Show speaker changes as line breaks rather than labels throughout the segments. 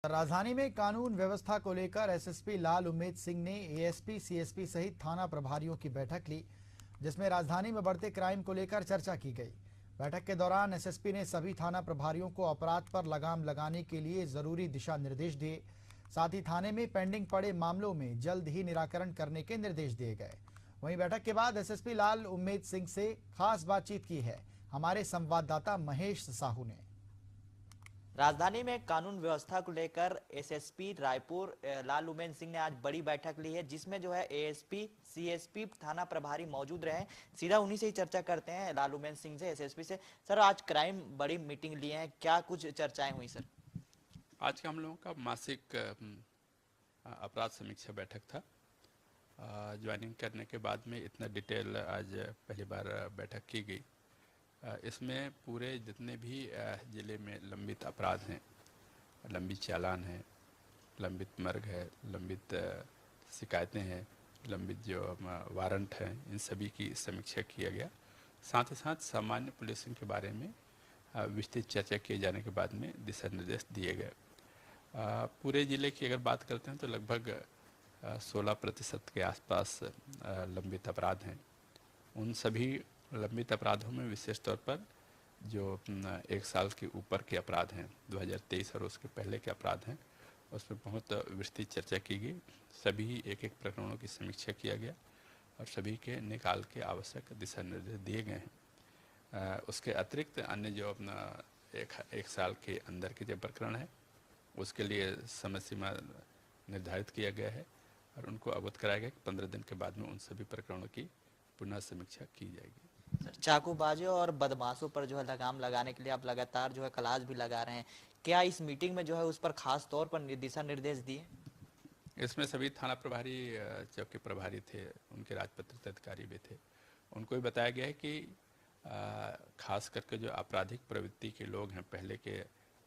राजधानी में कानून व्यवस्था को लेकर एसएसपी लाल उमेद सिंह ने एएसपी, सीएसपी सहित थाना प्रभारियों की बैठक ली, जिसमें राजधानी में बढ़ते क्राइम को लेकर चर्चा की गई। बैठक के दौरान एसएसपी ने सभी थाना प्रभारियों को अपराध पर लगाम लगाने के लिए जरूरी दिशा निर्देश दिए। साथ ही थाने में पेंडिंग पड़े मामलों में जल्द ही निराकरण करने के निर्देश दिए गए। वहीं बैठक के बाद एसएसपी लाल उमेद सिंह से खास बातचीत की है हमारे संवाददाता महेश साहू ने।
राजधानी में कानून व्यवस्था को लेकर एसएसपी रायपुर लाल उमेद सिंह ने आज बड़ी बैठक ली है, जिसमें जो है एएसपी, सीएसपी, थाना प्रभारी मौजूद रहे। सीधा उन्हीं से ही चर्चा करते हैं, लाल उमेद सिंह से, एसएसपी से। सर, आज क्राइम बड़ी मीटिंग लिए हैं, क्या कुछ चर्चाएं हुई सर?
आज का हम लोगों का मासिक अपराध समीक्षा बैठक था। ज्वाइनिंग करने के बाद में इतना डिटेल आज पहली बार बैठक की गई। इसमें पूरे जितने भी ज़िले में लंबित अपराध हैं, लंबित चालान हैं, लंबित मर्ग है, लंबित शिकायतें हैं, लंबित जो वारंट हैं, इन सभी की समीक्षा किया गया। साथ ही साथ सामान्य पुलिसिंग के बारे में विस्तृत चर्चा किए जाने के बाद में दिशा निर्देश दिए गए। पूरे ज़िले की अगर बात करते हैं तो लगभग 16% के आसपास लंबित अपराध हैं। उन सभी लंबित अपराधों में विशेष तौर पर जो 1 साल के ऊपर के अपराध हैं, 2023 और उसके पहले के अपराध हैं, उसमें बहुत विस्तृत चर्चा की गई। सभी एक प्रकरणों की समीक्षा किया गया और सभी के निकाल के आवश्यक दिशा निर्देश दिए गए हैं। उसके अतिरिक्त अन्य जो अपना एक साल के अंदर के जो प्रकरण है, उसके लिए समय सीमा निर्धारित किया गया है और उनको अवगत कराया गया कि 15 दिन के बाद में उन सभी प्रकरणों की पुनः समीक्षा की जाएगी।
चाकूबाजों और बदमाशों पर जो है लगाम लगाने के लिए आप लगातार जो है क्लास भी लगा रहे हैं, क्या इस मीटिंग में जो है उस पर खास तौर पर दिशा निर्देश दिए?
इसमें सभी थाना प्रभारी, चौकी प्रभारी थे, उनके राजपत्रित अधिकारी भी थे। उनको भी बताया गया है कि खास करके जो आपराधिक प्रवृत्ति के लोग हैं, पहले के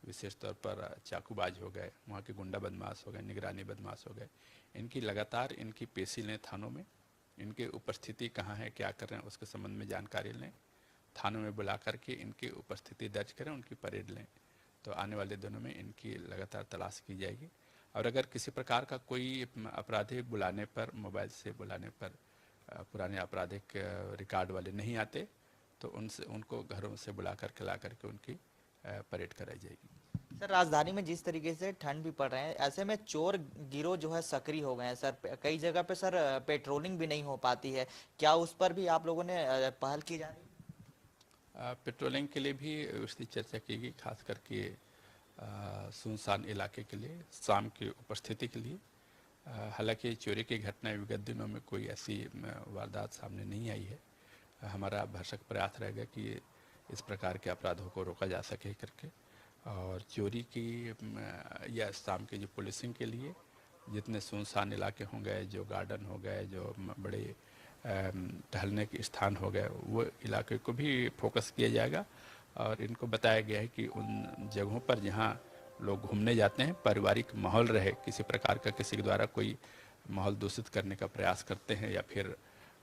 विशेष तौर पर चाकूबाज हो गए, वहाँ के गुंडा बदमाश हो गए, निगरानी बदमाश हो गए, इनकी लगातार इनकी पेशी लें थानों में। इनकी उपस्थिति कहाँ है, क्या कर रहे हैं, उसके संबंध में जानकारी लें। थानों में बुला करके इनकी उपस्थिति दर्ज करें, उनकी परेड लें। तो आने वाले दिनों में इनकी लगातार तलाश की जाएगी और अगर किसी प्रकार का कोई अपराधी बुलाने पर, मोबाइल से बुलाने पर पुराने आपराधिक रिकॉर्ड वाले नहीं आते तो उनको घरों से बुला करके ला करके उनकी परेड कराई जाएगी।
सर, राजधानी में जिस तरीके से ठंड भी पड़ रहे हैं, ऐसे में चोर गिरोह जो है सक्रिय हो गए हैं सर। कई जगह पे सर पेट्रोलिंग भी नहीं हो पाती है, क्या उस पर भी आप लोगों ने पहल की जा रही है?
पेट्रोलिंग के लिए भी उसकी चर्चा की गई, खास करके सुनसान इलाके के लिए, शाम की उपस्थिति के लिए। हालांकि चोरी की घटनाएं विगत दिनों में कोई ऐसी वारदात सामने नहीं आई है। हमारा भरसक प्रयास रहेगा कि इस प्रकार के अपराधों को रोका जा सके करके, और चोरी की या शाम की जो पुलिसिंग के लिए जितने सुनसान इलाके हो गए, जो गार्डन हो गए, जो बड़े टहलने के स्थान हो गए, वो इलाके को भी फोकस किया जाएगा। और इनको बताया गया है कि उन जगहों पर जहाँ लोग घूमने जाते हैं, पारिवारिक माहौल रहे, किसी प्रकार का किसी के द्वारा कोई माहौल दूषित करने का प्रयास करते हैं या फिर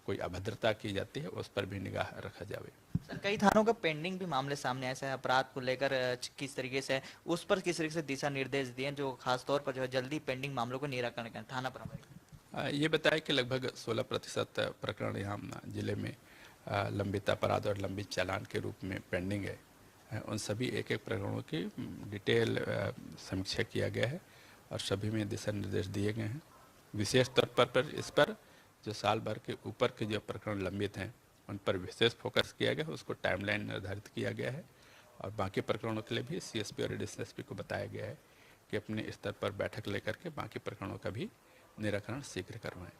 कोई अभद्रता की जाती है, उस पर भी निगाह रखा जाए।
सर, कई थानों का पेंडिंग भी मामले सामने ऐसे हैं, अपराध को लेकर किस तरीके से उस पर किस तरीके से दिशा निर्देश दिए जो खास तौर पर जो है जल्दी पेंडिंग मामलों को निराकरण करें थाना प्रभारी?
ये बताया कि लगभग 16% प्रकरण यहाँ जिले में लंबित अपराध और लंबित चालान के रूप में पेंडिंग है। उन सभी एक प्रकरणों की डिटेल समीक्षा किया गया है और सभी में दिशा निर्देश दिए गए हैं। विशेष तौर पर इस पर जो साल भर के ऊपर के जो प्रकरण लंबित हैं, उन पर विशेष फोकस किया गया है, उसको टाइमलाइन निर्धारित किया गया है। और बाकी प्रकरणों के लिए भी सीएसपी और एडीएसपी को बताया गया है कि अपने स्तर पर बैठक लेकर के बाकी प्रकरणों का भी निराकरण शीघ्र करवाएं।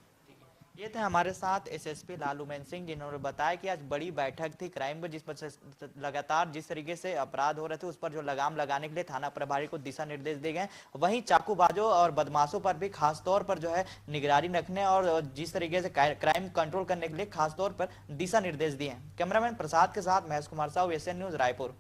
ये थे हमारे साथ एसएसपी लाल उमेद सिंह, जिन्होंने बताया कि आज बड़ी बैठक थी क्राइम पर, जिस पर लगातार जिस तरीके से अपराध हो रहे थे उस पर जो लगाम लगाने के लिए थाना प्रभारी को दिशा निर्देश दिए गए। वहीं चाकूबाजों और बदमाशों पर भी खास तौर पर जो है निगरानी रखने और जिस तरीके से क्राइम कंट्रोल करने के लिए खास तौर पर दिशा निर्देश दिए। कैमरामैन प्रसाद के साथ महेश कुमार साहू, एसएन न्यूज, रायपुर।